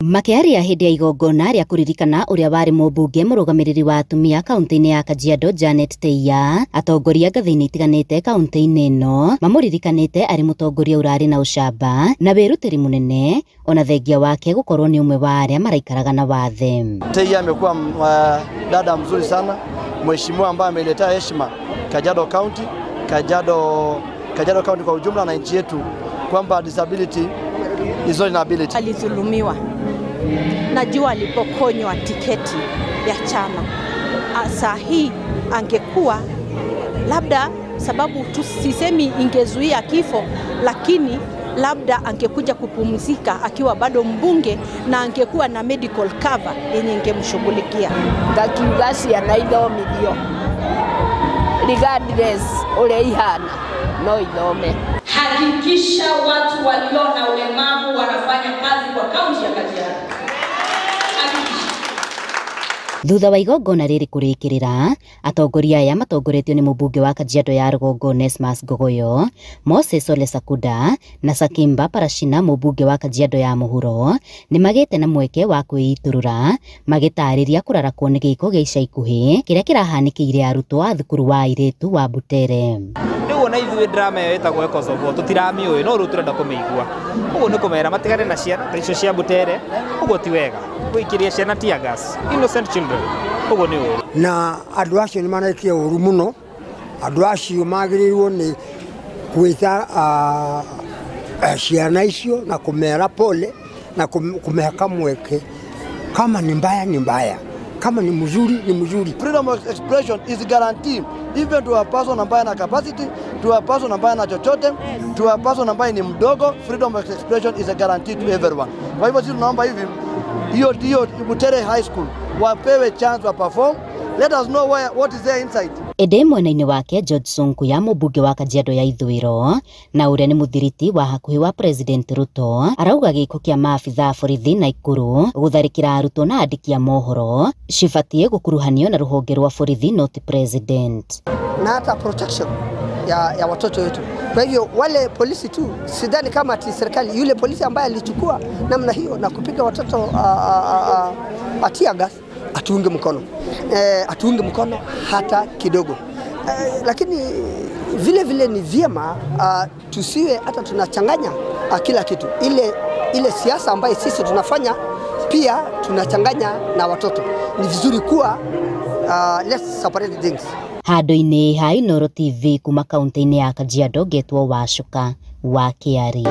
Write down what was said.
Makiaria hindi ya igongona ria kuririkana uria wari mumbunge murugamiriri wa atumia kaunti-ini ya Kajiado Janet Teia, atongoria ngathi-ini itiganite kaunti-ini ino mamuririkanite ari mutongoria urari na ucamba na wirutiri munene ona thengia wake gukorwo ni umwe wa aria maraikaraga na wathe. Teia amekuwa dada mzuri sana, mheshimiwa ambaye ameleta heshima Kajiado County, Kajiado County kwa ujumla na nchi yetu, kwamba disability is not inability. Alizulumiwa. Najua alipokonywa tiketi ya chama. Saa hii angekuwa labda, sababu tusisemi ingezuia kifo, lakini labda angekuja kupumzika akiwa bado mbunge na angekuwa na medical cover yenye ingemshughulikia. Ngakiugasi anaithomithio regardless ule ihana no ithome. Hakikisha watu walio na ulemavu wanafanya kazi kwa kaunti ya Kajiado. Thutha wa igongona riri kurikirira, atongoria aya matongoretio ni mumbunge wa Kajiado ya Rũgongo Onesmus Ngogoyo, Moses Ole Sakuda na Sakimba Parashina mumbunge wa Kajiado ya Mũhuro ni magite na mweke wa kwiiturura magitariria kurarakwo ni giko gia ica ikuhi kiria kirahanikiire arutwo a thukuru wa airitu wa Butere. Nigo na ithuĩ drama yo etagwo Kosovo tutiramiũĩ no rĩu turenda kũmĩigua. Ũguo nĩ kũmera matigane na ciana icio cia Butere, ũguo ti wega gũikiria ciana tear gas, innocent children. Ũguo nĩ ũru. Na andũ acio nĩ marekia ũru mũno. Andũ acio magĩrĩirwo nĩ gwĩta ciana icio na kũmera pole na kũmehaka mweke. Kama ni mbaya ni mbaya, kama ni mzuri ni mzuri. Freedom of expression is guaranteed even to a person ambaye na capacity, to a person ambaye na chochote, to a person ambaye ni mdogo. Freedom of expression is a guarantee to everyone. Kwa hivyo sisi tunaomba hivi hiyo Butere High School wapewe chance wa perform. Let us know what is there inside. Ede mwena-ini wake George Sonkuya mumbunge wa Kajiado ya Ithũĩro na uria ni muthiriti wa hakuhi wa President Ruto arauga giko kia maabitha borithi na ikuru gutharikira arutwo na andiki a mohoro cibatie gukuruhanio na ruhonge rwa borithi not president. Na hata protection ya watoto wetu. Kwa hivyo wale polisi tu, sidhani kama ati serikali yule polisi ambaye alichukua namna hiyo na kupiga watoto tear gas atuunge mkono hata kidogo. Lakini vile ni vyema tusiwe hata tunachanganya kila kitu. Ile siasa ambayo sisi tunafanya pia tunachanganya na watoto. Ni vizuri kuwa let's separate things. Handu-ini ha Inooro TV kuma kaunti-ini ya Kajiado getwo Wacuka wa Kiari.